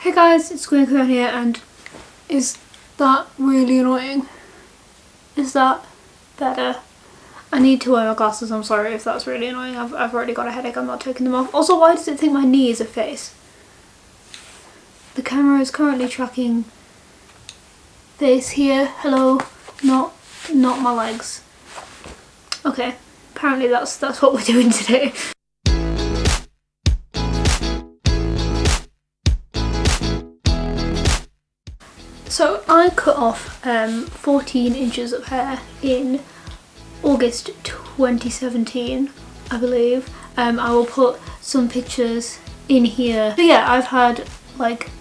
Hey guys, it's Squeaky here, and is that really annoying? Is that better? I need to wear my glasses, I'm sorry if that's really annoying. I've already got a headache, I'm not taking them off. Also, why does it think my knee is a face? The camera is currently tracking face here. Hello, not my legs. Okay, apparently that's what we're doing today. So I cut off 14 inches of hair in August 2017, I believe. I will put some pictures in here. So yeah, I've had like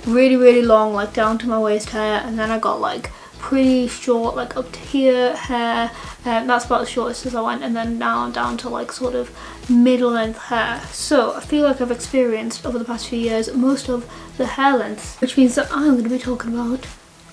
really long, like down to my waist hair, and then I got like pretty short, like up to here hair. That's about the shortest as I went, and then now I'm down to like sort of middle length hair. So I feel like I've experienced over the past few years most of the hair lengths, which means that I'm going to be talking about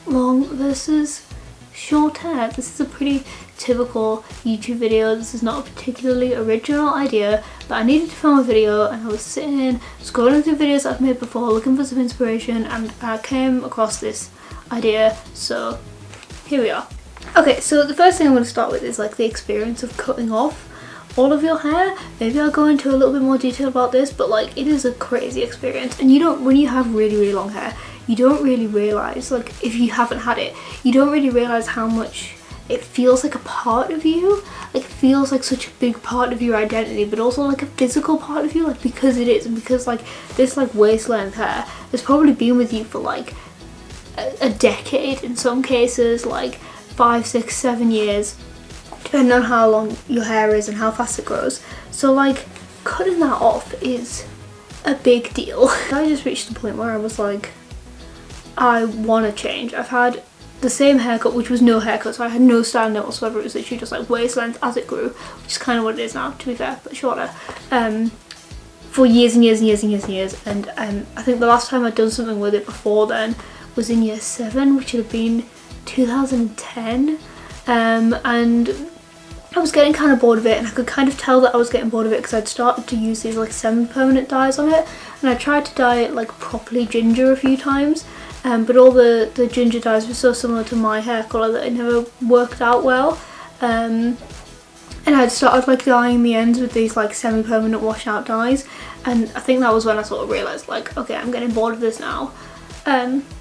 long versus short hair. This is a pretty typical YouTube video. This is not a particularly original idea, but I needed to film a video, and I was sitting scrolling through videos I've made before looking for some inspiration, and I came across this idea, so here we are. Okay, so the first thing I'm going to start with is like the experience of cutting off all of your hair. Maybe I'll go into a little bit more detail about this, but like it is a crazy experience, and when you have really long hair, you don't really realize, like if you haven't had it, you don't really realize how much it feels like a part of you. Like it feels like such a big part of your identity, but also like a physical part of you, like because it is, and because like this like waist length hair has probably been with you for like a decade in some cases, like 5, 6, 7 years, depending on how long your hair is and how fast it grows. So like cutting that off is a big deal. I just reached the point where I was like, I want to change. I've had the same haircut, which was no haircut, so I had no style note whatsoever. It was literally just like waist length as it grew, which is kind of what it is now, to be fair, but shorter, for years and years. And I think the last time I'd done something with it before then was in year 7, which would have been 2010, and I was getting kind of bored of it, and I could kind of tell that I was getting bored of it because I'd started to use these like semi-permanent dyes on it, and I tried to dye it like properly ginger a few times, but all the ginger dyes were so similar to my hair colour that it never worked out well, and I'd started like dyeing the ends with these like semi-permanent washout dyes, and I think that was when I sort of realised like, okay, I'm getting bored of this now.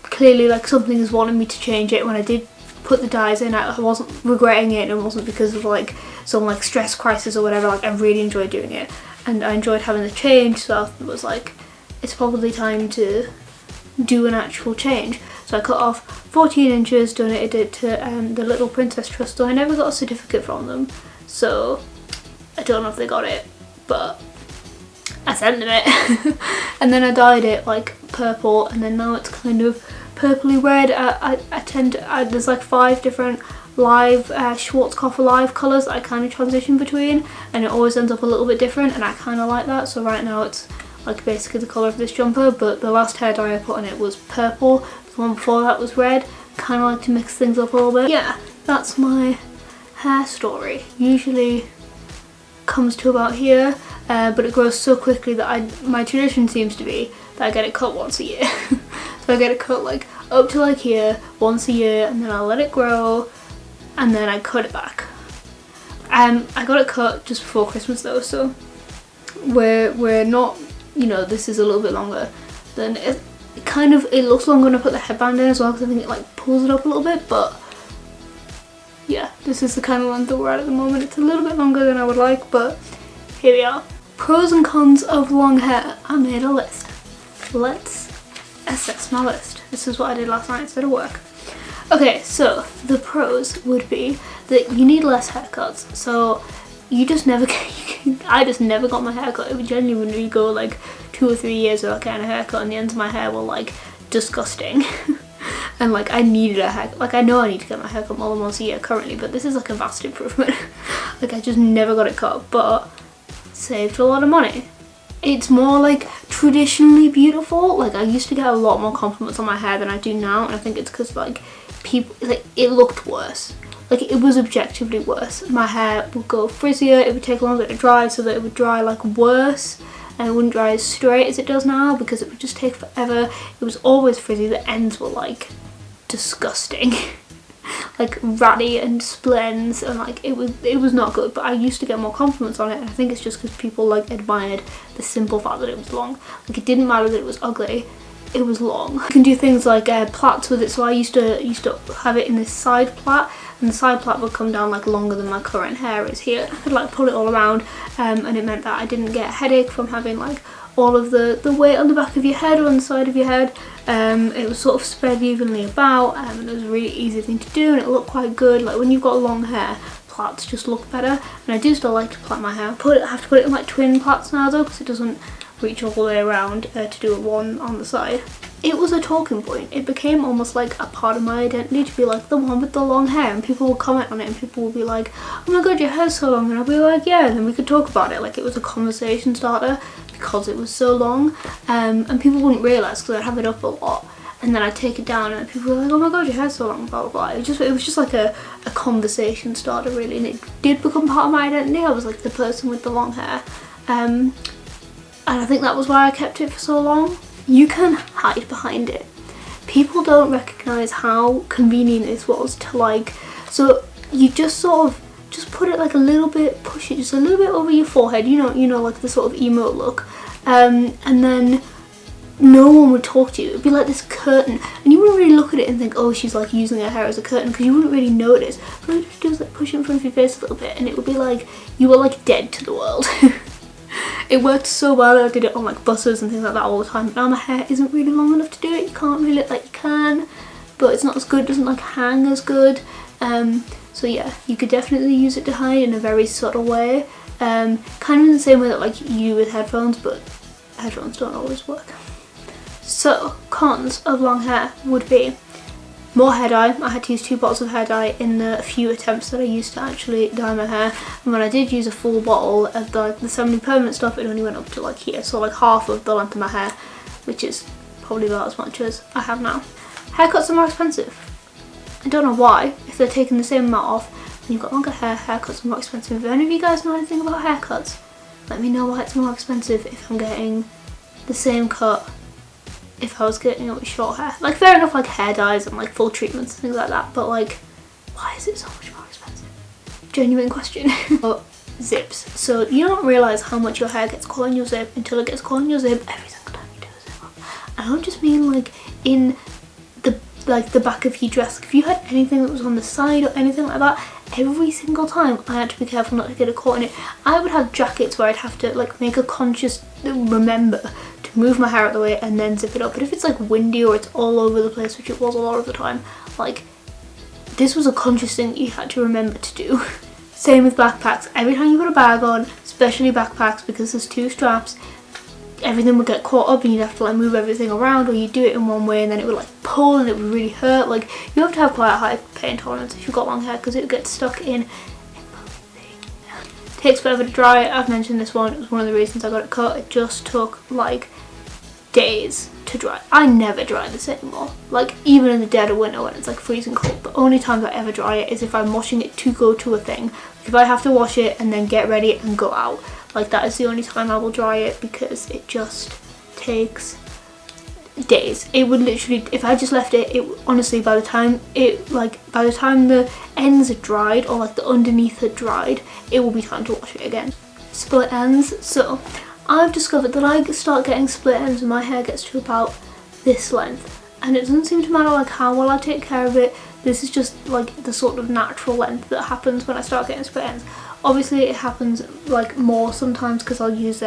Clearly like something is wanting me to change it. When I did put the dyes in, I wasn't regretting it, and it wasn't because of like some like stress crisis or whatever. Like I really enjoyed doing it, and I enjoyed having the change, so I was like, it's probably time to do an actual change. So I cut off 14 inches, donated it to the Little Princess Trust, so I never got a certificate from them, so I don't know if they got it, but I sent them it. And then I dyed it like purple, and then now it's kind of purpley red. I tend to there's like 5 different live Schwarzkopf live colours that I kind of transition between, and it always ends up a little bit different, and I kind of like that. So right now it's like basically the colour of this jumper, but the last hair dye I put on it was purple, the one before that was red. Kind of like to mix things up a little bit. Yeah, that's my hair story. Usually comes to about here, but it grows so quickly that my tradition seems to be that I get it cut once a year. So I get it cut like up to like here once a year, and then I let it grow, and then I cut it back. I got it cut just before Christmas though, so we're not, you know, this is a little bit longer than it looks longer when I put the headband in as well, because I think it like pulls it up a little bit, but yeah, this is the kind of length that we're at the moment. It's a little bit longer than I would like, but here we are. Pros and cons of long hair. I made a list. Let's assess my list. This is what I did last night instead of work. Okay, so the pros would be that you need less haircuts. So you just never I just never got my hair cut. It would genuinely go like 2 or 3 years without getting a haircut, and the ends of my hair were like disgusting. And like I needed a haircut. Like I know I need to get my hair cut more than once a year currently, but this is like a vast improvement. Like I just never got it cut, but saved a lot of money. It's more like traditionally beautiful. Like I used to get a lot more compliments on my hair than I do now, and I think it's because like people, like it looked worse. Like it was objectively worse. My hair would go frizzier, it would take longer to dry, so that it would dry like worse. and it wouldn't dry as straight as it does now because it would just take forever. It was always frizzy. The ends were like disgusting. Like ratty and split ends, and like it was not good, but I used to get more compliments on it, and I think it's just because people like admired the simple fact that it was long. Like it didn't matter that it was ugly, it was long. You can do things like plaits with it, so I used to have it in this side plait, and the side plait would come down like longer than my current hair is here. I could like pull it all around, and it meant that I didn't get a headache from having like all of the weight on the back of your head or on the side of your head. It was sort of spread evenly about, and it was a really easy thing to do, and it looked quite good. Like when you've got long hair, plaits just look better, and I do still like to plait my hair. I have to put it in like twin plaits now though, because it doesn't reach all the way around to do one on the side. It was a talking point. It became almost like a part of my identity to be like the one with the long hair, and people will comment on it and people will be like, oh my god, your hair's so long, and I'll be like, yeah, and then we could talk about it. Like it was a conversation starter because it was so long, and people wouldn't realise because I'd have it up a lot, and then I'd take it down and people were like, oh my god, your hair's so long, blah blah blah. It was just like a conversation starter really, and it did become part of my identity. I was like the person with the long hair, and I think that was why I kept it for so long. You can hide behind it. People don't recognise how convenient this was to like, so you just sort of just put it like a little bit, push it just a little bit over your forehead, you know like the sort of emo look, and then no one would talk to you. It'd be like this curtain, and you wouldn't really look at it and think, oh, she's like using her hair as a curtain, because you wouldn't really notice. But all you just do is like push it in front of your face a little bit, and it would be like you were like dead to the world. It worked so well. I did it on like buses and things like that all the time. Now my hair isn't really long enough to do it. You can't really, like you can, but it's not as good. It doesn't like hang as good. So yeah, you could definitely use it to hide in a very subtle way. Kind of in the same way that like you do with headphones, but headphones don't always work. So cons of long hair would be more hair dye. I had to use 2 bottles of hair dye in the few attempts that I used to actually dye my hair, and when I did use a full bottle of the semi-permanent stuff, it only went up to like here, so like half of the length of my hair, which is probably about as much as I have now. Haircuts are more expensive. I don't know why. If they're taking the same amount off and you've got longer hair, haircuts are more expensive. If any of you guys know anything about haircuts, let me know why it's more expensive if I'm getting the same cut if I was getting it with short hair. Like fair enough, like hair dyes and like full treatments and things like that, but like why is it so much more expensive? Genuine question. But zips. So you don't realise how much your hair gets caught in your zip until it gets caught in your zip every single time you do a zip up. I don't just mean like in the back of your dress. If you had anything that was on the side or anything like that, every single time I had to be careful not to get it caught in it. I would have jackets where I'd have to like make a conscious remember to move my hair out of the way and then zip it up. But if it's like windy or it's all over the place, which it was a lot of the time, like this was a conscious thing that you had to remember to do. Same with backpacks. Every time you put a bag on, especially backpacks because there's 2 straps, everything would get caught up and you'd have to like move everything around, or you'd do it in one way and then it would like pull and it would really hurt. Like you have to have quite a high pain tolerance if you've got long hair because it would get stuck in everything. Takes forever to dry. I've mentioned this one. It was one of the reasons I got it cut. It just took like days to dry. I never dry this anymore. Like even in the dead of winter when it's like freezing cold, the only times I ever dry it is if I'm washing it to go to a thing. If I have to wash it and then get ready and go out, like that is the only time I will dry it because it just takes days. It would literally, if I just left it, honestly by the time the ends had dried or like the underneath had dried, it will be time to wash it again. Split ends. So I've discovered that I start getting split ends when my hair gets to about this length, and it doesn't seem to matter like how well I take care of it. This is just like the sort of natural length that happens when I start getting split ends. Obviously it happens like more sometimes because I'll use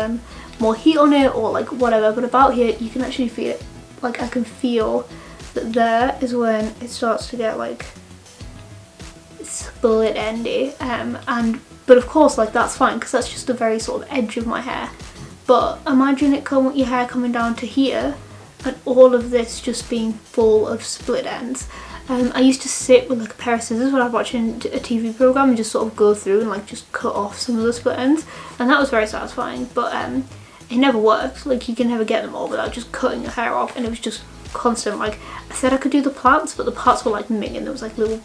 more heat on it or like whatever, but about here you can actually feel it. Like I can feel that there is when it starts to get like split endy, but of course like that's fine because that's just the very sort of edge of my hair. But imagine your hair coming down to here and all of this just being full of split ends. I used to sit with like a pair of scissors when I was watching a TV program and just sort of go through and like just cut off some of the split ends, and that was very satisfying, but it never worked. Like you can never get them all without just cutting your hair off, and it was just constant. Like I said I could do the plaits, but the plaits were like minging. There was like little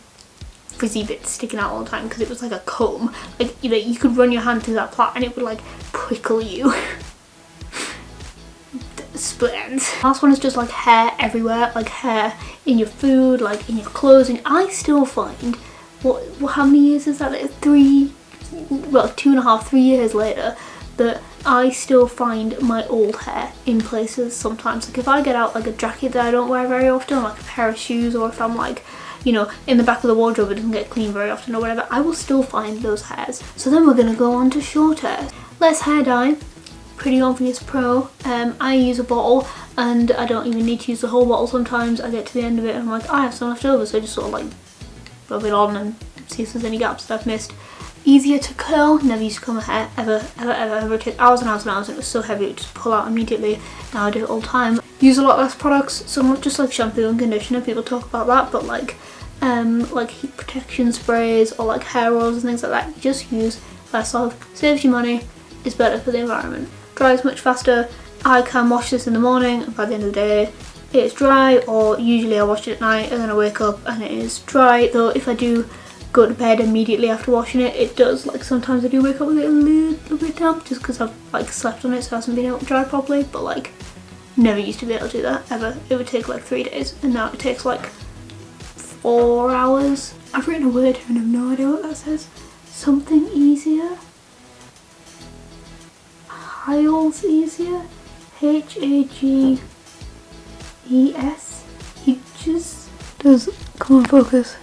frizzy bits sticking out all the time because it was like a comb. Like you could run your hand through that plait and it would like prickle you. split ends. Last one is just like hair everywhere, like hair in your food, like in your clothes, and I still find, how many years is that? 2.5, 3 years later, that I still find my old hair in places sometimes. Like if I get out like a jacket that I don't wear very often, like a pair of shoes, or if I'm like, you know, in the back of the wardrobe, it doesn't get cleaned very often or whatever, I will still find those hairs. So then we're gonna go on to short hair. Less hair dye, pretty obvious pro. I use a bottle and I don't even need to use the whole bottle sometimes. I get to the end of it and I'm like, I have some left over, so I just sort of like rub it on and see if there's any gaps that I've missed. Easier to curl, never used to curl my hair, ever. It took hours and hours and hours and it was so heavy it would just pull out immediately. Now I do it all the time. Use a lot less products, so not just like shampoo and conditioner, people talk about that, but like heat protection sprays or like hair oils and things like that. You just use less of, saves you money, is better for the environment. Dries much faster. I can wash this in the morning and by the end of the day it is dry, or usually I wash it at night and then I wake up and it is dry. Though if I do go to bed immediately after washing it, it does, like sometimes I do wake up with it a little bit damp just because I've like slept on it, so it hasn't been able to dry properly, but like never used to be able to do that ever. It would take like 3 days and now it takes like 4 hours. I've written a word here and I have no idea what that says. Something easier? Hiles easier? Hages? Hedges? Come on, focus.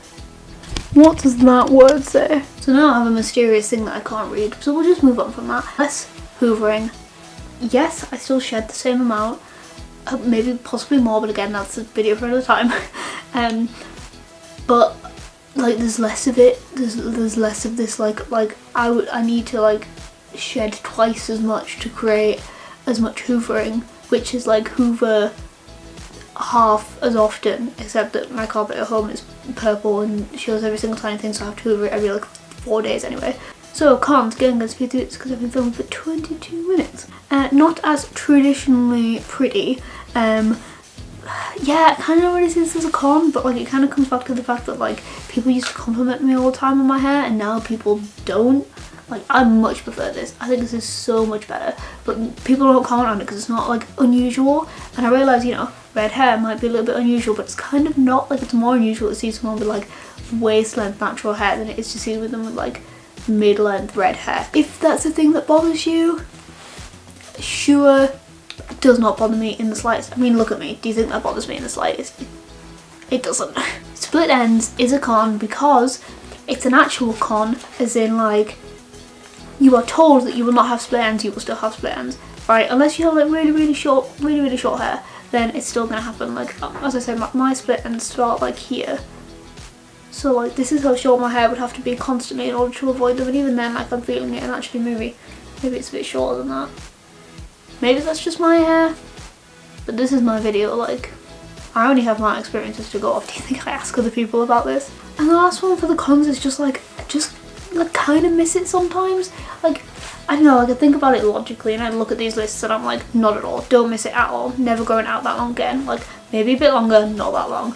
What does that word say? So now I have a mysterious thing that I can't read, so we'll just move on from that. Less hoovering. Yes, I still shed the same amount, maybe possibly more, but again that's a video for another time. But like there's less of it. There's less of this like I need to like shed twice as much to create as much hoovering, which is like hoover half as often, except that my carpet at home is purple and shows every single tiny thing, so I have to hoover it every like 4 days anyway. So cons, getting good speed through this because I've been filming for 22 minutes. Not as traditionally pretty. Yeah, I kind of already see this as a con, but like it kind of comes back to the fact that like people used to compliment me all the time on my hair and now people don't. Like I much prefer this. I think this is so much better, but people don't comment on it because it's not like unusual, and I realise, you know, red hair might be a little bit unusual, but it's kind of not. Like it's more unusual to see someone with like waist length natural hair than it is to see with them with like mid-length red hair. If that's the thing that bothers you, sure, it does not bother me in the slightest. I mean, look at me. Do you think that bothers me in the slightest? It doesn't. Split ends is a con because it's an actual con, as in like you are told that you will not have split ends, you will still have split ends, right? Unless you have like really short hair, then it's still gonna happen. Like as I said, my split ends start like here. So like this is how short my hair would have to be constantly in order to avoid them, and even then like I'm feeling it, and actually maybe it's a bit shorter than that. Maybe that's just my hair, but this is my video, like I only have my experiences to go off. Do you think I ask other people about this? And the last one for the cons is just like, I kind of miss it sometimes. Like, I don't know, like I think about it logically and I look at these lists and I'm like, not at all, don't miss it at all, never going out that long again. Like maybe a bit longer, not that long.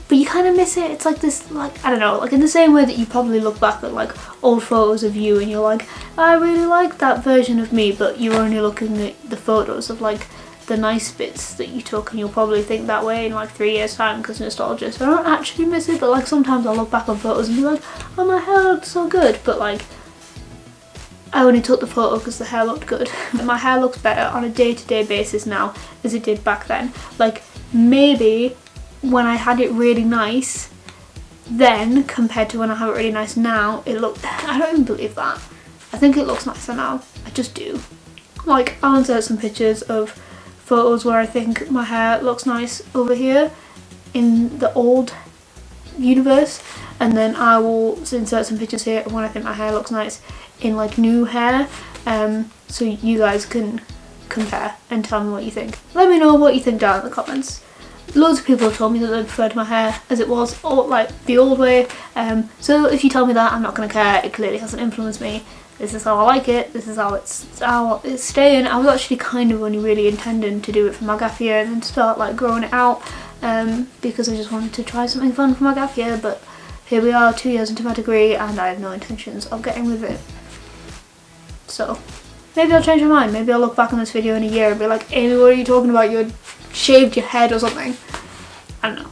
But you kind of miss it. It's like this, like, I don't know, like in the same way that you probably look back at like old photos of you and you're like, I really like that version of me, but you're only looking at the photos of like the nice bits that you took, and you'll probably think that way in like 3 years time because nostalgia. So I don't actually miss it, but like sometimes I'll look back on photos and be like, oh, my hair looked so good, but like I only took the photo because the hair looked good. My hair looks better on a day-to-day basis now as it did back then. Like maybe when I had it really nice then compared to when I have it really nice now, it looked, I don't even believe that. I think it looks nicer now. I just do. Like I'll insert some pictures of photos where I think my hair looks nice over here in the old universe, and then I will insert some pictures here of when I think my hair looks nice in like new hair, so you guys can compare and tell me what you think. Let me know what you think down in the comments. Loads of people have told me that they preferred my hair as it was, or like the old way, so if you tell me that, I'm not going to care. It clearly hasn't influenced me. This is how I like it, this is how it's staying. I was actually kind of only really intending to do it for my gap year and then start like growing it out, because I just wanted to try something fun for my gap year, but here we are 2 years into my degree and I have no intentions of getting rid of it. So maybe I'll change my mind. Maybe I'll look back on this video in a year and be like, Amy, what are you talking about? You shaved your head or something. I don't know.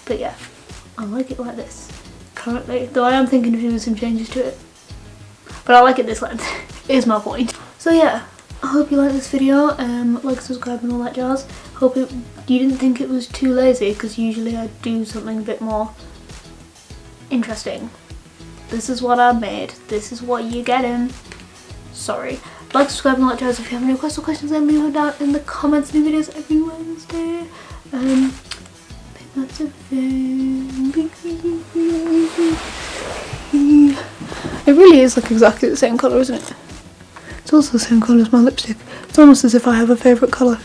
But yeah, I like it like this currently, though I am thinking of doing some changes to it. But I like it this length, is my point. So yeah, I hope you like this video. Like, subscribe and all that jazz. Hope you didn't think it was too lazy, because usually I do something a bit more interesting. This is what I made. This is what you're getting. Sorry. Like, subscribe and all that jazz. If you have any requests or questions, then leave them down in the comments. New videos every Wednesday. I think that's a thing. It really is like exactly the same colour, isn't it? It's also the same colour as my lipstick. It's almost as if I have a favourite colour.